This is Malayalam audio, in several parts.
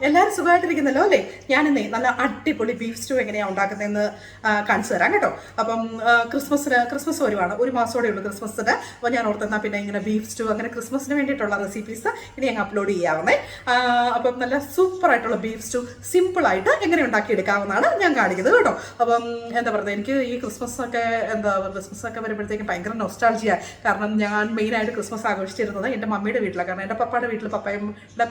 എല്ലാവരും സുഖമായിട്ടിരിക്കുന്നല്ലോ അല്ലേ? ഞാനിന്നേ നല്ല അടിപൊളി ബീഫ് സ്റ്റൂ എങ്ങനെയാണ് ഉണ്ടാക്കുന്നതെന്ന് കാണിച്ചു തരാം കേട്ടോ. അപ്പം ക്രിസ്മസ് വരുവാണ്, ഒരു മാസത്തോടെ ഉള്ളൂ ക്രിസ്മസിന്. അപ്പോൾ ഞാൻ ഓർത്തെന്നാൽ പിന്നെ ഇങ്ങനെ ബീഫ് സ്റ്റൂ അങ്ങനെ ക്രിസ്മസിന് വേണ്ടിയിട്ടുള്ള റെസിപ്പീസ് ഇനി ഞങ്ങൾ അപ്ലോഡ് ചെയ്യാവുന്നേ. അപ്പം നല്ല സൂപ്പറായിട്ടുള്ള ബീഫ് സ്റ്റൂ സിമ്പിളായിട്ട് എങ്ങനെ ഉണ്ടാക്കിയെടുക്കാവുന്നതാണ് ഞാൻ കാണിക്കുന്നത് കേട്ടോ. അപ്പം എന്താ പറയുക, എനിക്ക് ഈ ക്രിസ്മസൊക്കെ വരുമ്പോഴത്തേക്കും ഭയങ്കര നൊസ്റ്റാൾജിയ. കാരണം ഞാൻ മെയിനായിട്ട് ക്രിസ്മസ് ആഘോഷിച്ചിരുന്നത് എൻ്റെ മമ്മിയുടെ വീട്ടിലാണ്. കാരണം എൻ്റെ പപ്പയുടെ വീട്ടിൽ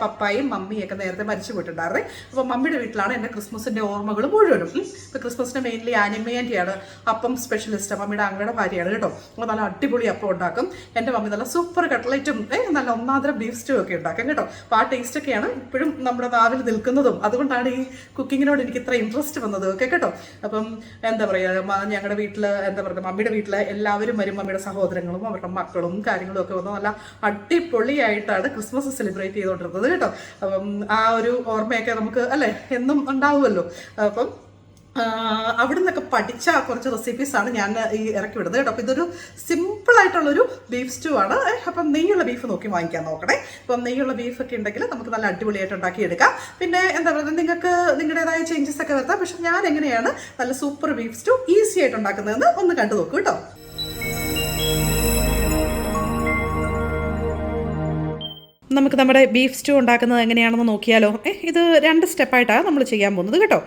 പപ്പായും മമ്മിയൊക്കെ നേരത്തെ മരിച്ചു പോയിട്ടുണ്ടായിരുന്നേ. അപ്പോൾ മമ്മിയുടെ വീട്ടിലാണ് എൻ്റെ ക്രിസ്മസിൻ്റെ ഓർമ്മകൾ മുഴുവനും. ഇപ്പോൾ ക്രിസ്മസിന് മെയിൻലി ആനിമേൻ്റെയാണ് അപ്പം സ്പെഷ്യലിസ്റ്റ്, മമ്മിയുടെ അങ്ങയുടെ ഭാര്യയാണ് കേട്ടോ. അപ്പോൾ നല്ല അടിപൊളി അപ്പം ഉണ്ടാക്കും എൻ്റെ മമ്മി. നല്ല സൂപ്പർ കട്ട്ലറ്റും നല്ല ഒന്നാന്തരം ബീഫ് സ്റ്റൂ ഒക്കെ ഉണ്ടാക്കും കേട്ടോ. അപ്പോൾ ആ ടേസ്റ്റൊക്കെയാണ് ഇപ്പോഴും നമ്മുടെ നാവിൽ നിൽക്കുന്നതും. അതുകൊണ്ടാണ് ഈ കുക്കിങ്ങിനോട് എനിക്ക് ഇത്ര ഇൻട്രസ്റ്റ് വന്നതും ഒക്കെ കേട്ടോ. അപ്പം എന്താ പറയുക, ഞങ്ങളുടെ വീട്ടിൽ എന്താ പറയുക, മമ്മിയുടെ വീട്ടിൽ എല്ലാവരും വരും. മമ്മിയുടെ സഹോദരങ്ങളും അവരുടെ മക്കളും കാര്യങ്ങളും ഒക്കെ വന്ന് നല്ല അടിപൊളിയായിട്ടാണ് ക്രിസ്മസ് സെലിബ്രേറ്റ് ചെയ്തുകൊണ്ടിരുന്നത് കേട്ടോ. അപ്പം ആ ഒരു ഓർമ്മയൊക്കെ നമുക്ക് അല്ലേ എന്നും ഉണ്ടാവുമല്ലോ. അപ്പം അവിടെ നിന്നൊക്കെ പഠിച്ച കുറച്ച് റെസിപ്പീസാണ് ഞാൻ ഈ ഇറക്കി വിടുന്നത് കേട്ടോ. അപ്പോൾ ഇതൊരു സിമ്പിളായിട്ടുള്ളൊരു ബീഫ് സ്റ്റൂ ആണ്. അപ്പം നെയ്യുള്ള ബീഫ് നോക്കി വാങ്ങിക്കാൻ നോക്കണേ. അപ്പം നെയ്യുള്ള ബീഫൊക്കെ ഉണ്ടെങ്കിൽ നമുക്ക് നല്ല അടിപൊളിയായിട്ട് ഉണ്ടാക്കിയെടുക്കാം. പിന്നെ എന്താ പറയുക, നിങ്ങൾക്ക് നിങ്ങളുടേതായ ചേഞ്ചസ് ഒക്കെ വരുത്താം. പക്ഷെ ഞാൻ എങ്ങനെയാണ് നല്ല സൂപ്പർ ബീഫ് സ്റ്റൂ ഈസി ആയിട്ട് ഉണ്ടാക്കുന്നതെന്ന് ഒന്ന് കണ്ടു നോക്കൂ കേട്ടോ. നമുക്ക് നമ്മുടെ ബീഫ് സ്റ്റൂ ഉണ്ടാക്കുന്നത് എങ്ങനെയാണെന്ന് നോക്കിയാലോ. ഇത് 2 സ്റ്റെപ്പായിട്ടാണ് നമ്മൾ ചെയ്യാൻ പോകുന്നത് കേട്ടോ.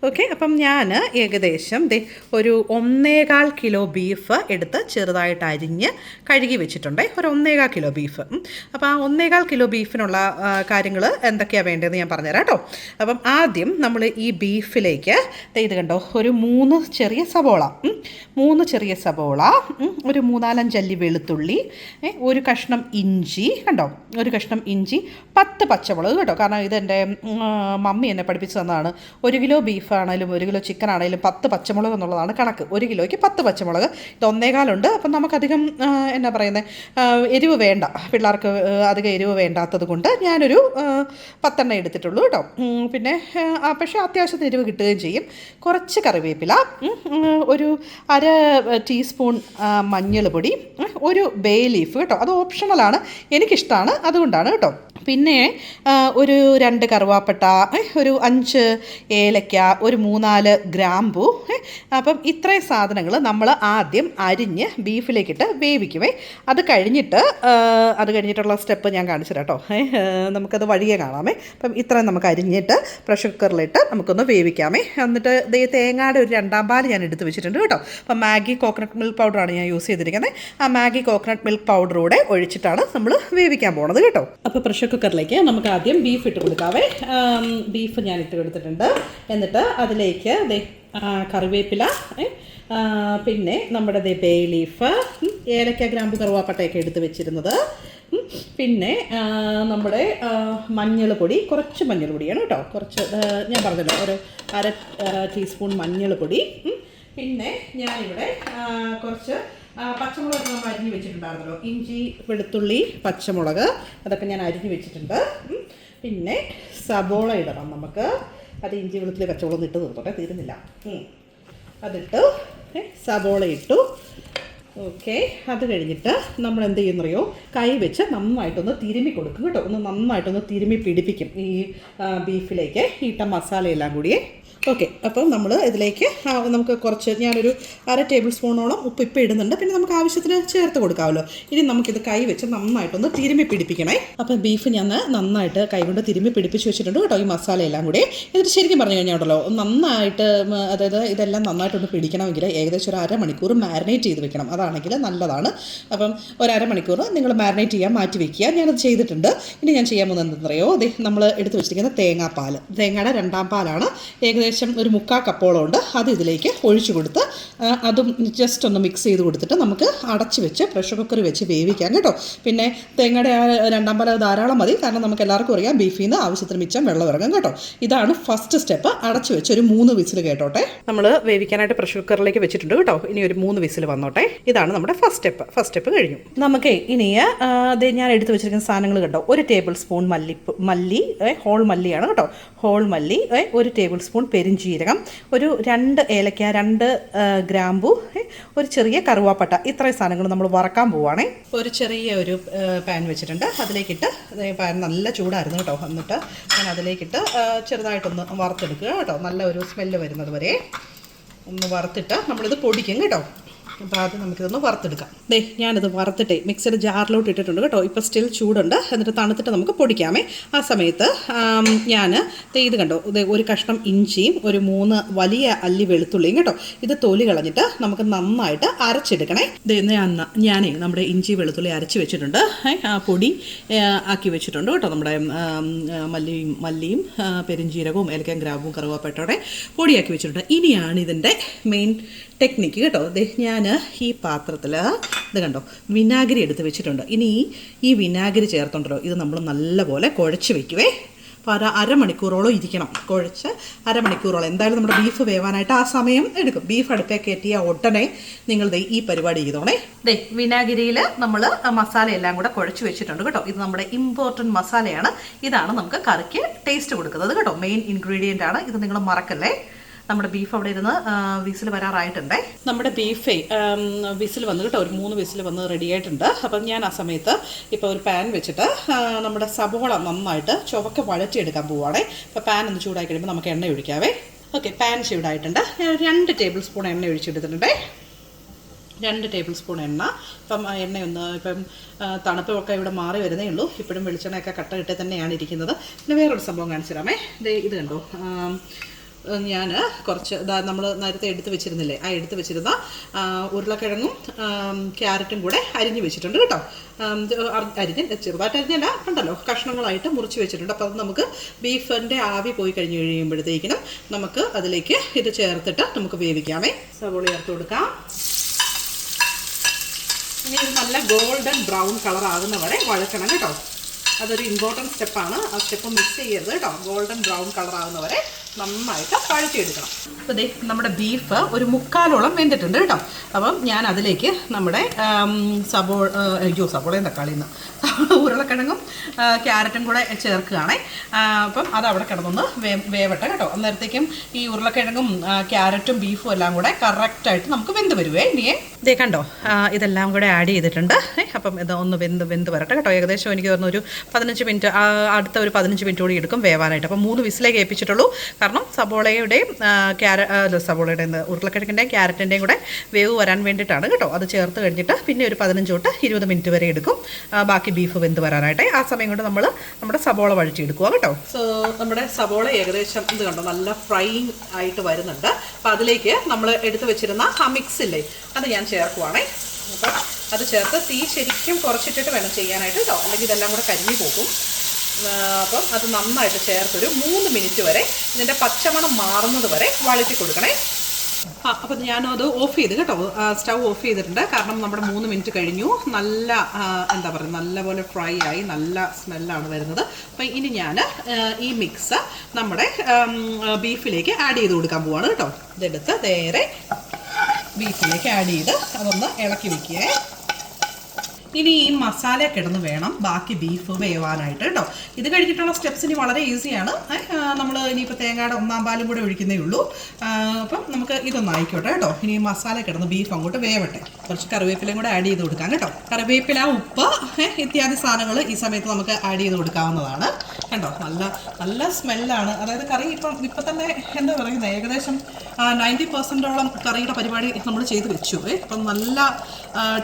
ഓക്കെ, അപ്പം ഞാൻ ഏകദേശം ഒരു 1.25 കിലോ ബീഫ് എടുത്ത് ചെറുതായിട്ട് അരിഞ്ഞ് കഴുകി വെച്ചിട്ടുണ്ട്. ഒരു 1.25 കിലോ ബീഫ്. അപ്പോൾ ആ 1.25 കിലോ ബീഫിനുള്ള കാര്യങ്ങൾ എന്തൊക്കെയാണ് വേണ്ടതെന്ന് ഞാൻ പറഞ്ഞുതരാം കേട്ടോ. അപ്പം ആദ്യം നമ്മൾ ഈ ബീഫിലേക്ക് ഇത് കണ്ടോ, ഒരു 3 ചെറിയ സവോള, ഒരു 3-4 അല്ലി വെളുത്തുള്ളി, ഒരു കഷ്ണം ഇഞ്ചി കണ്ടോ, ഒരു കഷ്ണം ഇഞ്ചി, 10 പച്ചമുളക് കേട്ടോ. കാരണം ഇതെൻ്റെ മമ്മി എന്നെ പഠിപ്പിച്ചു തന്നതാണ്. 1 കിലോ ബീഫാണേലും 1 കിലോ ചിക്കൻ ആണെങ്കിലും 10 പച്ചമുളക് എന്നുള്ളതാണ് കണക്ക്. 1 കിലോയ്ക്ക് 10 പച്ചമുളക്. ഇത് 1.25 ഉണ്ട്. അപ്പം നമുക്കധികം എന്നാ പറയുന്നത്, എരിവ് വേണ്ട, പിള്ളേർക്ക് അധികം എരിവ് വേണ്ടാത്തത് കൊണ്ട് ഞാനൊരു 10 എടുത്തിട്ടുള്ളൂ കേട്ടോ. പിന്നെ പക്ഷേ അത്യാവശ്യത്തിന് എരിവ് കിട്ടുകയും ചെയ്യും. കുറച്ച് കറിവേപ്പില, ഒരു 1/2 ടീസ്പൂൺ മഞ്ഞൾ പൊടി, ഒരു ബേ ലീഫ് കേട്ടോ. അത് ഓപ്ഷണലാണ്, എനിക്കിഷ്ടമാണ്, അതുകൊണ്ടാണ് കേട്ടോ. പിന്നെ ഒരു 2 കറുവാപ്പട്ട, ഒരു 5 ഏലക്ക, ഒരു 3-4 ഗ്രാമ്പു. അപ്പം ഇത്രയും സാധനങ്ങൾ നമ്മൾ ആദ്യം അരിഞ്ഞ് ബീഫിലേക്കിട്ട് വേവിക്കുമേ. അത് കഴിഞ്ഞിട്ടുള്ള സ്റ്റെപ്പ് ഞാൻ കാണിച്ചു തരാം കേട്ടോ. നമുക്കത് വഴിയെ കാണാമേ. അപ്പം ഇത്രയും നമുക്ക് അരിഞ്ഞിട്ട് പ്രഷർ കുക്കറിലിട്ട് നമുക്കൊന്ന് വേവിക്കാമേ. എന്നിട്ട് തേങ്ങയുടെ ഒരു 2-ാം പാൽ ഞാൻ എടുത്ത് വെച്ചിട്ടുണ്ട് കേട്ടോ. അപ്പം മാഗി കോക്കനട്ട് മിൽക്ക് പൗഡറാണ് ഞാൻ യൂസ് ചെയ്തിരിക്കുന്നത്. ആ മാഗി കോക്കനട്ട് മിൽക്ക് പൗഡറൂടെ ഒഴിച്ചിട്ടാണ് നമ്മൾ വേവിക്കാൻ പോണത് കേട്ടോ. അപ്പോൾ പ്രഷർ കുക്കറിലേക്ക് നമുക്ക് ആദ്യം ബീഫ് ഇട്ട് കൊടുക്കാവേ. ബീഫ് ഞാൻ ഇട്ട് കൊടുത്തിട്ടുണ്ട്. എന്നിട്ട് അതിലേക്ക് കറിവേപ്പില, പിന്നെ നമ്മുടെ ബേ ലീഫ്, ഏലക്ക, ഗ്രാമ്പു, കറുവാപ്പട്ടയൊക്കെ എടുത്ത് വെച്ചിരുന്നത്, പിന്നെ നമ്മുടെ മഞ്ഞൾ പൊടി, കുറച്ച് മഞ്ഞൾ പൊടിയാണ് കേട്ടോ. കുറച്ച് ഞാൻ പറഞ്ഞല്ലോ, ഒരു 1/2 ടീസ്പൂൺ മഞ്ഞൾ പൊടി. പിന്നെ ഞാനിവിടെ കുറച്ച് പച്ചമുളക് നമ്മൾ അരിഞ്ഞ് വെച്ചിട്ടുണ്ടായിരുന്നല്ലോ, ഇഞ്ചി, വെളുത്തുള്ളി, പച്ചമുളക്, അതൊക്കെ ഞാൻ അരിഞ്ഞ് വെച്ചിട്ടുണ്ട്. പിന്നെ സബോള ഇടണം നമുക്ക്. അത് ഇഞ്ചി, വെളുത്തുള്ളി, പച്ചമുളക് ഇട്ട് തീർത്തോട്ടെ, തീരുന്നില്ല. അതിട്ട് സബോള ഇട്ടു. ഓക്കെ, അത് കഴിഞ്ഞിട്ട് നമ്മൾ എന്ത് ചെയ്യുന്നറിയോ, കൈ വെച്ച് നന്നായിട്ടൊന്ന് തിരുമ്മി കൊടുക്കും കേട്ടോ. നന്നായിട്ടൊന്ന് തിരുമ്മി പിടിപ്പിക്കും ഈ ബീഫിലേക്ക് ഇട്ട മസാലയെല്ലാം കൂടിയേ. ഓക്കെ, അപ്പം നമ്മൾ ഇതിലേക്ക് നമുക്ക് കുറച്ച്, ഞാനൊരു 1/2 ടേബിൾ സ്പൂണോളം ഉപ്പ് ഇപ്പോൾ ഇടുന്നുണ്ട്. പിന്നെ നമുക്ക് ആവശ്യത്തിന് ചേർത്ത് കൊടുക്കാമല്ലോ. ഇനി നമുക്കിത് കൈ വെച്ച് നന്നായിട്ടൊന്ന് തിരുമ്മി പിടിപ്പിക്കണേ. അപ്പം ബീഫ് ഞാൻ നന്നായിട്ട് കൈ കൊണ്ട് തിരുമ്മി പിടിപ്പിച്ച് വെച്ചിട്ടുണ്ട് കേട്ടോ, ഈ മസാലയെല്ലാം കൂടി. എന്നിട്ട് ശരിക്കും പറഞ്ഞു കഴിഞ്ഞാൽ ഉണ്ടല്ലോ, നന്നായിട്ട്, അതായത് ഇതെല്ലാം നന്നായിട്ടൊന്ന് പിടിക്കണമെങ്കിൽ ഏകദേശം ഒരു 1/2 മണിക്കൂർ മാരിനേറ്റ് ചെയ്ത് വെക്കണം. അതാണെങ്കിൽ നല്ലതാണ്. അപ്പം ഒരു 1/2 മണിക്കൂർ നിങ്ങൾ മാരിനേറ്റ് ചെയ്യാൻ മാറ്റി വെക്കുക. ഞാനത് ചെയ്തിട്ടുണ്ട്. ഇനി ഞാൻ ചെയ്യാൻ പോകുന്നത് എന്തെന്നറിയോ, നമ്മൾ എടുത്ത് വെച്ചിരിക്കുന്ന തേങ്ങാപ്പാൽ, തേങ്ങയുടെ 2-ാം പാലാണ്, ഏകദേശം ഒരു 3/4 കപ്പോളം ഉണ്ട്. അത് ഇതിലേക്ക് ഒഴിച്ചു കൊടുത്ത് അതും ജസ്റ്റ് ഒന്ന് മിക്സ് ചെയ്ത് കൊടുത്തിട്ട് നമുക്ക് അടച്ച് വെച്ച് പ്രഷർ കുക്കർ വെച്ച് വേവിക്കാം കേട്ടോ. പിന്നെ തേങ്ങയുടെ 2-ാം പാൽ ധാരാളം മതി. കാരണം നമുക്ക് എല്ലാവർക്കും അറിയാം ബീഫിൽ നിന്ന് ആവശ്യത്തിന് മിച്ചം വെള്ളം ഇറങ്ങും കേട്ടോ. ഇതാണ് ഫസ്റ്റ് സ്റ്റെപ്പ്. അടച്ച് വെച്ച് ഒരു 3 വിസിൽ കേട്ടോട്ടെ. നമ്മൾ വേവിക്കാനായിട്ട് പ്രഷർ കുക്കറിലേക്ക് വെച്ചിട്ടുണ്ട് കേട്ടോ. ഇനി ഒരു 3 വിസിൽ വന്നോട്ടെ. ഇതാണ് നമ്മുടെ ഫസ്റ്റ് സ്റ്റെപ്പ് കഴിഞ്ഞു. നമുക്ക് ഇനി ഞാൻ എടുത്ത് വെച്ചിരിക്കുന്ന സാധനങ്ങൾ കണ്ടോ. 1 ടേബിൾ സ്പൂൺ മല്ലി, ഹോൾ മല്ലിയാണ് കേട്ടോ. ഹോൾ മല്ലി, 1 ടേബിൾ സ്പൂൺ പെരിഞ്ചീരകം, ഒരു 2 ഏലക്ക, 2 ഗ്രാമ്പു, ഒരു ചെറിയ കറുവാപ്പട്ട, ഇത്രയും സാധനങ്ങൾ നമ്മൾ വറക്കാൻ പോവുകയാണേ. ഒരു ചെറിയ ഒരു പാൻ വെച്ചിട്ടുണ്ട്. അതിലേക്കിട്ട്, പാൻ നല്ല ചൂടായിരുന്നു കേട്ടോ. എന്നിട്ട് ഞാൻ അതിലേക്കിട്ട് ചെറുതായിട്ടൊന്ന് വറുത്തെടുക്കുക കേട്ടോ. നല്ല ഒരു സ്മെല്ല് വരുന്നത് വരെ ഒന്ന് വറുത്തിട്ട് നമ്മളിത് പൊടിക്കും കേട്ടോ. അപ്പോൾ ആദ്യം നമുക്കിതൊന്ന് വറുത്തെടുക്കാം. ഞാനിത് വറുത്തിട്ടേ മിക്സിയുടെ ജാറിലോട്ട് ഇട്ടിട്ടുണ്ട് കേട്ടോ. ഇപ്പോൾ സ്റ്റിൽ ചൂടുണ്ട്. എന്നിട്ട് തണുത്തിട്ട് നമുക്ക് പൊടിക്കാമേ. ആ സമയത്ത് ഞാൻ ഇത് കണ്ടോ, ഒരു കഷ്ണം ഇഞ്ചിയും ഒരു 3 വലിയ അല്ലി വെളുത്തുള്ളിയും കേട്ടോ. ഇത് തൊലി കളഞ്ഞിട്ട് നമുക്ക് നന്നായിട്ട് അരച്ചെടുക്കണേ. ഞാനേ നമ്മുടെ ഇഞ്ചി വെളുത്തുള്ളി അരച്ച് വെച്ചിട്ടുണ്ട്. ആ പൊടി ആക്കി വെച്ചിട്ടുണ്ട് കേട്ടോ. നമ്മുടെ മല്ലിയും പെരിഞ്ചീരകവും ഏലക്കയും ഗ്രാമ്പും കറുവാപ്പട്ടയോടെ പൊടിയാക്കി വെച്ചിട്ടുണ്ട്. ഇനിയാണ് ഇതിൻ്റെ മെയിൻ ടെക്നിക്ക് കേട്ടോ. ഞാൻ ഈ പാത്രത്തിൽ ഇത് കണ്ടോ വിനാഗിരി എടുത്ത് വെച്ചിട്ടുണ്ട്. ഇനി ഈ വിനാഗിരി ചേർത്തുണ്ടല്ലോ, ഇത് നമ്മൾ നല്ലപോലെ കുഴച്ച് വെക്കുവേ. അപ്പോൾ അരമണിക്കൂറോളം ഇരിക്കണം. കുഴച്ച് അരമണിക്കൂറോളം എന്തായാലും നമ്മുടെ ബീഫ് വേവാനായിട്ട് ആ സമയം എടുക്കും. ബീഫ് അടുപ്പേ കയറ്റിയ ഉടനെ നിങ്ങൾ ഈ പരിപാടി ചെയ്തോണേ. വിനാഗിരിയിൽ നമ്മൾ മസാല എല്ലാം കൂടെ കുഴച്ച് വെച്ചിട്ടുണ്ട് കേട്ടോ. ഇത് നമ്മുടെ ഇമ്പോർട്ടൻറ്റ് മസാലയാണ്. ഇതാണ് നമുക്ക് കറിക്ക് ടേസ്റ്റ് കൊടുക്കുന്നത് കേട്ടോ. മെയിൻ ഇൻഗ്രീഡിയൻ്റ് ആണ് ഇത്, നിങ്ങൾ മറക്കല്ലേ. നമ്മുടെ ബീഫ് അവിടെ ഇരുന്ന് വിസിൽ വരാറായിട്ടുണ്ടേ. നമ്മുടെ ബീഫേ വിസിൽ വന്ന് കേട്ടോ, ഒരു 3 വിസിൽ വന്ന് റെഡി ആയിട്ടുണ്ട്. അപ്പം ഞാൻ ആ സമയത്ത് ഇപ്പോൾ ഒരു പാൻ വെച്ചിട്ട് നമ്മുടെ സബോള നന്നായിട്ട് ചുവക്കെ വഴറ്റിയെടുക്കാൻ പോവുകയാണേ. അപ്പോൾ പാൻ ഒന്ന് ചൂടായി കഴിയുമ്പോൾ നമുക്ക് എണ്ണ ഒഴിക്കാവേ. ഓക്കെ, പാൻ ചൂടായിട്ടുണ്ട്. ഞാൻ 2 ടേബിൾ സ്പൂൺ എണ്ണ ഒഴിച്ചെടുത്തിട്ടുണ്ടേ. 2 ടേബിൾ സ്പൂൺ എണ്ണ. ഇപ്പം ആ എണ്ണയൊന്ന് ഇപ്പം തണുപ്പൊക്കെ ഇവിടെ മാറി വരുന്നേ ഉള്ളൂ. ഇപ്പോഴും വെളിച്ചെണ്ണയൊക്കെ കട്ട ഇട്ടേ തന്നെയാണ് ഇരിക്കുന്നത്. പിന്നെ വേറൊരു സംഭവം കാണിച്ചു തരാമേ. ഇത് കണ്ടോ, ഞാൻ കുറച്ച് നമ്മൾ നേരത്തെ എടുത്ത് വെച്ചിരുന്നില്ലേ, ആ എടുത്ത് വെച്ചിരുന്ന ഉരുളക്കിഴങ്ങും ക്യാരറ്റും കൂടെ അരിഞ്ഞ് വെച്ചിട്ടുണ്ട് കേട്ടോ. ചെറുതായിട്ട് അരിഞ്ഞല്ല, ഉണ്ടല്ലോ കഷ്ണങ്ങളായിട്ട് മുറിച്ച് വെച്ചിട്ടുണ്ട്. അപ്പോൾ അത് നമുക്ക് ബീഫിൻ്റെ ആവി പോയി കഴിയുമ്പോഴത്തേക്കിനും നമുക്ക് അതിലേക്ക് ഇത് ചേർത്തിട്ട് നമുക്ക് വേവിക്കാമേ. സവോള ചേർത്ത് കൊടുക്കാം. ഇനി ഇത് നല്ല ഗോൾഡൻ ബ്രൗൺ കളർ ആകുന്ന വരെ വഴക്കണം കേട്ടോ. അതൊരു ഇമ്പോർട്ടൻറ്റ് സ്റ്റെപ്പാണ്. ആ സ്റ്റെപ്പ് മിക്സ് ചെയ്യരുത് കേട്ടോ. ഗോൾഡൻ ബ്രൗൺ കളർ ആകുന്ന വരെ നന്നായിട്ട് വഴറ്റിയെടുക്കണം. അപ്പോൾ നമ്മുടെ ബീഫ് ഒരു 3/4 വെന്തിട്ടുണ്ട് കേട്ടോ. അപ്പം ഞാൻ അതിലേക്ക് നമ്മുടെ സബോളയും തക്കാളിയും ഉരുളക്കിഴങ്ങും ക്യാരറ്റും കൂടെ ചേർക്കുകയാണേ. അപ്പം അത് അവിടെ കിടന്നൊന്ന് വേവട്ടെ കേട്ടോ. അന്നേരത്തേക്കും ഈ ഉരുളക്കിഴങ്ങും ക്യാരറ്റും ബീഫും എല്ലാം കൂടെ കറക്റ്റായിട്ട് നമുക്ക് വെന്ത് വരുവേ. ഇനിയേ ഇതേ കണ്ടോ, ഇതെല്ലാം കൂടെ ആഡ് ചെയ്തിട്ടുണ്ട്. അപ്പം ഇത് ഒന്ന് വെന്ത് വരട്ടെ കേട്ടോ. ഏകദേശം എനിക്ക് തോന്നുന്നു ഒരു 15 മിനിറ്റ്, അടുത്ത ഒരു 15 മിനിറ്റ് കൂടി എടുക്കും വേവാനായിട്ട്. അപ്പം 3 വിസിലേ കേൾപ്പിച്ചിട്ടുള്ളൂ. കാരണം സബോളയുടെയും ഉരുളക്കിഴങ്ങിൻ്റെയും ക്യാരറ്റിൻ്റെയും കൂടെ വേവ് വരാൻ വേണ്ടിയിട്ടാണ് കേട്ടോ. അത് ചേർത്ത് കഴിഞ്ഞിട്ട് പിന്നെ ഒരു 15 തൊട്ട് 20 മിനിറ്റ് വരെ എടുക്കും ബാക്കി ബീഫ് വെന്ത് വരാനായിട്ട്. ആ സമയം കൊണ്ട് നമ്മൾ നമ്മുടെ സബോള വഴിച്ചെടുക്കുക കേട്ടോ. സോ നമ്മുടെ സബോള ഏകദേശം ഇത് കണ്ടോ നല്ല ഫ്രൈയിങ് ആയിട്ട് വരുന്നുണ്ട്. അപ്പോൾ അതിലേക്ക് നമ്മൾ എടുത്ത് വെച്ചിരുന്ന ആ മിക്സില്ലേ, അത് ഞാൻ ചേർക്കുവാണേ. അപ്പം അത് ചേർത്ത് തീ ശരിക്കും കുറച്ചിട്ടിട്ട് വേണം ചെയ്യാനായിട്ട് കേട്ടോ, അല്ലെങ്കിൽ ഇതെല്ലാം കൂടെ കരിഞ്ഞു പോകും. അപ്പം അത് നന്നായിട്ട് ചേർത്തൊരു 3 മിനിറ്റ് വരെ ഇതിൻ്റെ പച്ചമണം മാറുന്നത് വരെ വഴറ്റി കൊടുക്കണേ. അപ്പം ഞാനത് ഓഫ് ചെയ്ത് കേട്ടോ, സ്റ്റൗ ഓഫ് ചെയ്തിട്ടുണ്ട്. കാരണം നമ്മുടെ 3 മിനിറ്റ് കഴിഞ്ഞു. നല്ല എന്താ പറയുക, നല്ലപോലെ ഫ്രൈ ആയി നല്ല സ്മെല്ലാണ് വരുന്നത്. അപ്പം ഇനി ഞാൻ ഈ മിക്സ് നമ്മുടെ ബീഫിലേക്ക് ആഡ് ചെയ്ത് കൊടുക്കാൻ പോവാണ് കേട്ടോ. ഇതെടുത്ത് നേരെ ബീഫിലേക്ക് ആഡ് ചെയ്ത് അതൊന്ന് ഇളക്കി വയ്ക്കുക. ഇനി ഈ മസാല കിടന്ന് വേണം ബാക്കി ബീഫ് വേവാനായിട്ട് കേട്ടോ. ഇത് കഴിഞ്ഞിട്ടുള്ള സ്റ്റെപ്സ് ഇനി വളരെ ഈസിയാണ്. നമ്മൾ ഇനിയിപ്പോൾ തേങ്ങയുടെ 1/4 പാലും കൂടെ ഒഴിക്കുന്നേ ഉള്ളൂ. അപ്പം നമുക്ക് ഇതൊന്നും ആയിക്കോട്ടെ കേട്ടോ. ഇനി മസാല കിടന്ന് ബീഫ് അങ്ങോട്ട് വേവട്ടെ. കുറച്ച് കറിവേപ്പിലയും കൂടെ ആഡ് ചെയ്ത് കൊടുക്കാം കേട്ടോ. കറിവേപ്പില, ഉപ്പ് ഇത്യാദി സാധനങ്ങൾ ഈ സമയത്ത് നമുക്ക് ആഡ് ചെയ്ത് കൊടുക്കാവുന്നതാണ് കേട്ടോ. നല്ല സ്മെല്ലാണ്. അതായത് കറി ഇപ്പം തന്നെ എന്താ പറയുന്നത്, ഏകദേശം 90% കറിയുടെ പരിപാടി നമ്മൾ ചെയ്ത് വെച്ചു. അപ്പം നല്ല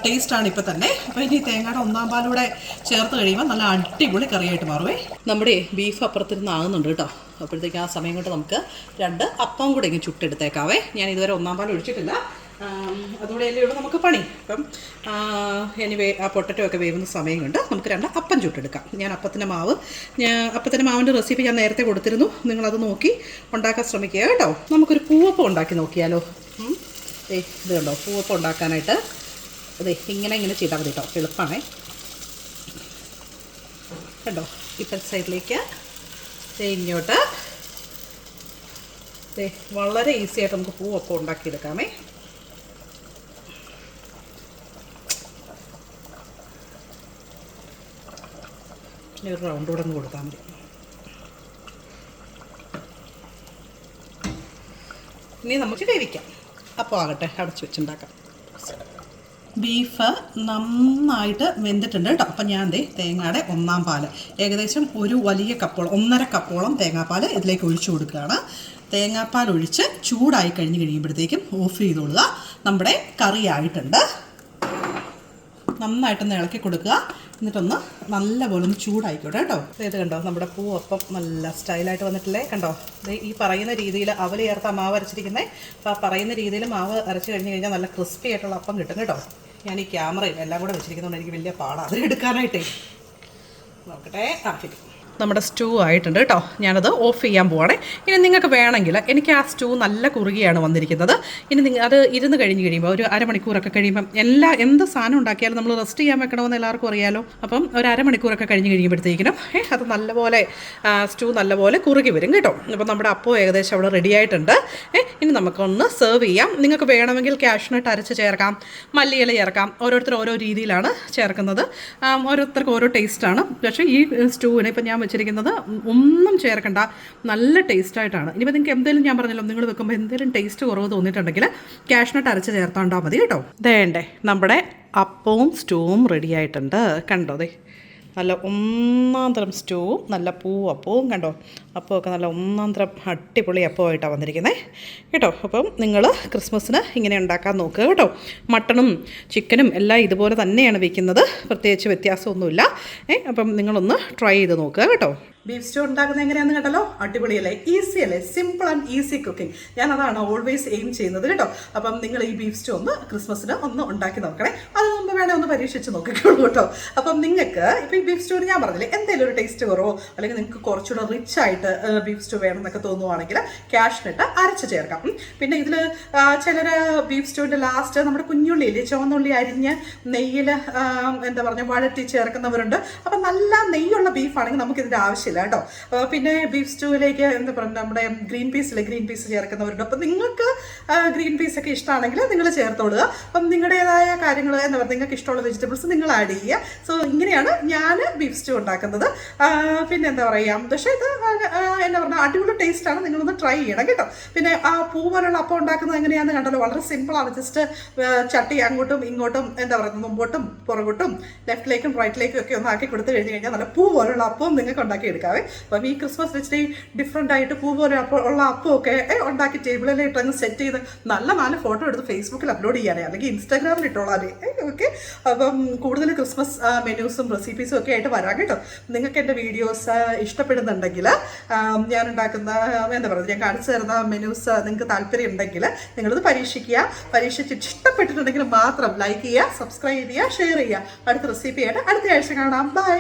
ടേസ്റ്റാണ് ഇപ്പം തന്നെ. അപ്പം ഇനി തേങ്ങയുടെ 1/4 പാലൂടെ ചേർത്ത് കഴിയുമ്പോൾ നല്ല അടിപൊളി കറിയായിട്ട് മാറുവേ. നമ്മുടെ ബീഫ് അപ്പുറത്തിരുന്ന് ആകുന്നുണ്ട് കേട്ടോ. അപ്പോഴത്തേക്ക് ആ സമയം കൊണ്ട് നമുക്ക് 2 അപ്പം കൂടെ ഇങ്ങനെ ചുട്ടെടുത്തേക്കാവേ. ഞാൻ ഇതുവരെ 1/4 പാൽ ഒഴിച്ചിട്ടില്ല. അതുകൂടെ അല്ലേ ഉള്ളൂ നമുക്ക് പണി. അപ്പം ഇനി ആ പൊട്ടറ്റോ ഒക്കെ വേവുന്ന സമയം കൊണ്ട് നമുക്ക് 2 അപ്പം ചുട്ടെടുക്കാം. അപ്പത്തിൻ്റെ മാവിൻ്റെ റെസിപ്പി ഞാൻ നേരത്തെ കൊടുത്തിരുന്നു. നിങ്ങളത് നോക്കി ഉണ്ടാക്കാൻ ശ്രമിക്കുക കേട്ടോ. നമുക്കൊരു പൂവപ്പം ഉണ്ടാക്കി നോക്കിയാലോ. ഇത് കണ്ടോ, പൂവപ്പം ഉണ്ടാക്കാനായിട്ട് ഇങ്ങനെ ചെയ്താൽ മതി കേട്ടോ. എളുപ്പമാണേ. കണ്ടോ, ഇപ്പം സൈഡിലേക്ക് ഇങ്ങോട്ട് വളരെ ഈസി ആയിട്ട് നമുക്ക് പൂവപ്പം ഉണ്ടാക്കിയെടുക്കാമേ. പിന്നെ ഒരു റൗണ്ട് കൂടെ ഒന്ന് കൊടുത്താൽ മതി. ഇനി നമുക്ക് വേവിക്കാം. അപ്പോൾ ആകട്ടെ, അടച്ചു വെച്ചുണ്ടാക്കാം. ബീഫ് നന്നായിട്ട് വെന്തിട്ടുണ്ട് കേട്ടോ. അപ്പം ഞാൻ തേങ്ങയുടെ 1-ാം പാൽ ഏകദേശം ഒരു വലിയ കപ്പോളം 1.5 കപ്പോളം തേങ്ങാപ്പാൽ ഇതിലേക്ക് ഒഴിച്ചു കൊടുക്കുകയാണ്. തേങ്ങാപ്പാൽ ഒഴിച്ച് ചൂടായി കഴിയുമ്പോഴത്തേക്കും ഓഫ് ചെയ്തോളുക. നമ്മുടെ കറി ആയിട്ടുണ്ട്. നന്നായിട്ടൊന്ന് ഇളക്കി കൊടുക്കുക. എന്നിട്ടൊന്ന് നല്ലപോലെ ഒന്ന് ചൂടായിക്കോട്ടെ കേട്ടോ. ഇത് കണ്ടോ, നമ്മുടെ പൂവപ്പം നല്ല സ്റ്റൈലായിട്ട് വന്നിട്ടില്ലേ? കണ്ടോ, ഈ പറയുന്ന രീതിയിൽ അവൽ ചേർത്താ മാവ് അരച്ചിരിക്കുന്നത്. അപ്പോൾ ആ പറയുന്ന രീതിയിൽ മാവ് അരച്ച് കഴിഞ്ഞാൽ നല്ല ക്രിസ്പി ആയിട്ടുള്ള അപ്പം കിട്ടും കേട്ടോ. ഞാൻ ഈ ക്യാമറയും എല്ലാം കൂടെ വെച്ചിരിക്കുന്നതുകൊണ്ട് എനിക്ക് വലിയ പാടാണ് അത് എടുക്കാനായിട്ടേ. നോക്കട്ടെ, ശരി. നമ്മുടെ സ്റ്റൂ ആയിട്ടുണ്ട് കേട്ടോ. ഞാനത് ഓഫ് ചെയ്യാൻ പോവാണേ. ഇനി നിങ്ങൾക്ക് വേണമെങ്കിൽ, എനിക്ക് ആ സ്റ്റൂ നല്ല കുറുകിയാണ് വന്നിരിക്കുന്നത്. ഇനി അത് ഇരുന്ന് കഴിയുമ്പോൾ ഒരു അരമണിക്കൂറൊക്കെ കഴിയുമ്പം എന്ത് സാധനം ഉണ്ടാക്കിയാലും നമ്മൾ റെസ്റ്റ് ചെയ്യാൻ വെക്കണമെന്ന് എല്ലാവർക്കും അറിയാലോ. അപ്പം ഒരു അരമണിക്കൂറൊക്കെ കഴിയുമ്പോഴത്തേക്കിനും അത് നല്ലപോലെ സ്റ്റൂ നല്ലപോലെ കുറുകി വരും കേട്ടോ. അപ്പം നമ്മുടെ അപ്പം ഏകദേശം അവിടെ റെഡി ആയിട്ടുണ്ട്. ഇനി നമുക്കൊന്ന് സെർവ് ചെയ്യാം. നിങ്ങൾക്ക് വേണമെങ്കിൽ കാഷ്നട്ട് അരച്ച് ചേർക്കാം, മല്ലിയില ചേർക്കാം. ഓരോരുത്തർ ഓരോ രീതിയിലാണ് ചേർക്കുന്നത്. ഓരോരുത്തർക്ക് ഓരോ ടേസ്റ്റാണ്. പക്ഷേ ഈ സ്റ്റൂവിന് ഇപ്പം ഞാൻ വെച്ചിരിക്കുന്നത് ഒന്നും ചേർക്കണ്ട, നല്ല ടേസ്റ്റായിട്ടാണ്. ഇനിയിപ്പോൾ നിങ്ങൾക്ക് എന്തെങ്കിലും, ഞാൻ പറഞ്ഞല്ലോ, നിങ്ങൾ വെക്കുമ്പോൾ എന്തെങ്കിലും ടേസ്റ്റ് കുറവ് തോന്നിയിട്ടുണ്ടെങ്കിൽ കാഷ്നട്ട് അരച്ച് ചേർത്താണ്ടാൽ മതി കേട്ടോ. വേണ്ടേ, നമ്മുടെ അപ്പവും സ്റ്റൂവും റെഡി ആയിട്ടുണ്ട്. കണ്ടോ, നല്ല 1-ാം തരം സ്റ്റൂവും നല്ല പൂവപ്പവും കണ്ടോ. അപ്പമൊക്കെ നല്ല 1-ാം തരം അടിപൊളി അപ്പമായിട്ടാണ് വന്നിരിക്കുന്നത് കേട്ടോ. അപ്പം നിങ്ങൾ ക്രിസ്മസിന് ഇങ്ങനെ ഉണ്ടാക്കാൻ നോക്കുക കേട്ടോ. മട്ടണും ചിക്കനും എല്ലാം ഇതുപോലെ തന്നെയാണ് വയ്ക്കുന്നത്, പ്രത്യേകിച്ച് വ്യത്യാസമൊന്നുമില്ല. അപ്പം നിങ്ങളൊന്ന് ട്രൈ ചെയ്ത് നോക്കുക കേട്ടോ. ബീഫ് സ്റ്റൂ ഉണ്ടാക്കുന്നത് എങ്ങനെയാണെന്ന് കേട്ടല്ലോ. അടിപൊളിയല്ലേ, ഈസി അല്ലേ, സിമ്പിൾ ആൻഡ് ഈസി കുക്കിംഗ്. ഞാൻ അതാണ് ഓൾവേസ് എയിം ചെയ്യുന്നത് കേട്ടോ. അപ്പം നിങ്ങൾ ഈ ബീഫ് സ്റ്റൂ ഒന്ന് ക്രിസ്മസിന് ഒന്ന് ഉണ്ടാക്കി നോക്കണേ. അത് മുമ്പ് വേണേൽ ഒന്ന് പരീക്ഷിച്ച് നോക്കിക്കോളൂ കേട്ടോ. അപ്പം നിങ്ങൾക്ക് ഇപ്പോൾ ഈ ബീഫ് സ്റ്റൂവിന് ഞാൻ പറഞ്ഞില്ലേ, എന്തെങ്കിലും ഒരു ടേസ്റ്റ് കുറവോ അല്ലെങ്കിൽ നിങ്ങൾക്ക് കുറച്ചുകൂടെ റിച്ച് ആയിട്ട് ബീഫ് സ്റ്റൂ വേണമെന്നൊക്കെ തോന്നുവാണെങ്കിൽ കാഷ്നട്ട് അരച്ച് ചേർക്കാം. പിന്നെ ഇതിൽ ചിലർ ബീഫ് സ്റ്റൂവിൻ്റെ ലാസ്റ്റ് നമ്മുടെ കുഞ്ഞുള്ളിയില്ലേ, ചുവന്നുള്ളി അരിഞ്ഞ് നെയ്യിൽ എന്താ പറയുക വഴറ്റി ചേർക്കുന്നവരുണ്ട്. അപ്പം നല്ല നെയ്യുള്ള ബീഫാണെങ്കിൽ നമുക്കിതിൻ്റെ ആവശ്യമില്ല കേട്ടോ. പിന്നെ ബീഫ് സ്റ്റൂവിലേക്ക് എന്താ പറയുക, നമ്മുടെ ഗ്രീൻ പീസ് ചേർക്കുന്നവരുണ്ട്. അപ്പം നിങ്ങൾക്ക് ഗ്രീൻ പീസൊക്കെ ഇഷ്ടമാണെങ്കിൽ നിങ്ങൾ ചേർത്തോളുക. അപ്പം നിങ്ങളുടേതായ കാര്യങ്ങൾ എന്താ പറയുക, നിങ്ങൾക്ക് ഇഷ്ടമുള്ള വെജിറ്റബിൾസ് നിങ്ങൾ ആഡ് ചെയ്യുക. സോ ഇങ്ങനെയാണ് ഞാൻ ബീഫ് സ്റ്റൂ ഉണ്ടാക്കുന്നത്. പിന്നെ എന്താ പറയുക, പക്ഷേ ഇത് എന്താ പറയുക അടിപൊളി ടേസ്റ്റാണ്. നിങ്ങളൊന്ന് ട്രൈ ചെയ്യണം കേട്ടോ. പിന്നെ ആ പൂ പോലുള്ള അപ്പം ഉണ്ടാക്കുന്നത് എങ്ങനെയാണെന്ന് കണ്ടല്ലോ, വളരെ സിമ്പിളാണ്. ജസ്റ്റ് ചട്ടി അങ്ങോട്ടും ഇങ്ങോട്ടും എന്താ പറയുക, മുമ്പോട്ടും പുറകോട്ടും ലെഫ്റ്റിലേക്കും റൈറ്റിലേക്കും ഒക്കെ ഒന്ന് ആക്കി കൊടുത്തു കഴിഞ്ഞാൽ നല്ല പൂ പോലുള്ള അപ്പവും നിങ്ങൾക്ക് ഉണ്ടാക്കി എടുക്കാവേ. അപ്പം ഈ ക്രിസ്മസ് വെച്ചിട്ട് ഡിഫറെൻ്റ് ആയിട്ട് പൂ പോലെ ഉള്ള അപ്പമൊക്കെ ഉണ്ടാക്കി ടേബിളിൽ ഇട്ടങ്ങ് സെറ്റ് ചെയ്ത് നല്ല 4 ഫോട്ടോ എടുത്ത് ഫേസ്ബുക്കിൽ അപ്ലോഡ് ചെയ്യാനേ, അല്ലെങ്കിൽ ഇൻസ്റ്റാഗ്രാമിൽ ഇട്ടോളാനേ. ഓക്കെ, അപ്പം കൂടുതൽ ക്രിസ്മസ് മെനൂസും റെസിപ്പീസും ഒക്കെ ആയിട്ട് വരാം കേട്ടോ. നിങ്ങൾക്ക് എൻ്റെ വീഡിയോസ് ഇഷ്ടപ്പെടുന്നുണ്ടെങ്കിൽ, ഞാൻ ഉണ്ടാക്കുന്ന എന്താ പറയുക, ഞാൻ കാണിച്ചു തരുന്ന മെനൂസ് നിങ്ങൾക്ക് താല്പര്യം ഉണ്ടെങ്കിൽ നിങ്ങളത് പരീക്ഷിച്ച് ഇഷ്ടപ്പെട്ടിട്ടുണ്ടെങ്കിൽ മാത്രം ലൈക്ക് ചെയ്യുക, സബ്സ്ക്രൈബ് ചെയ്യുക, ഷെയർ ചെയ്യുക. അടുത്ത റെസിപ്പി ആയിട്ട് അടുത്ത ആഴ്ച കാണാം. ബൈ.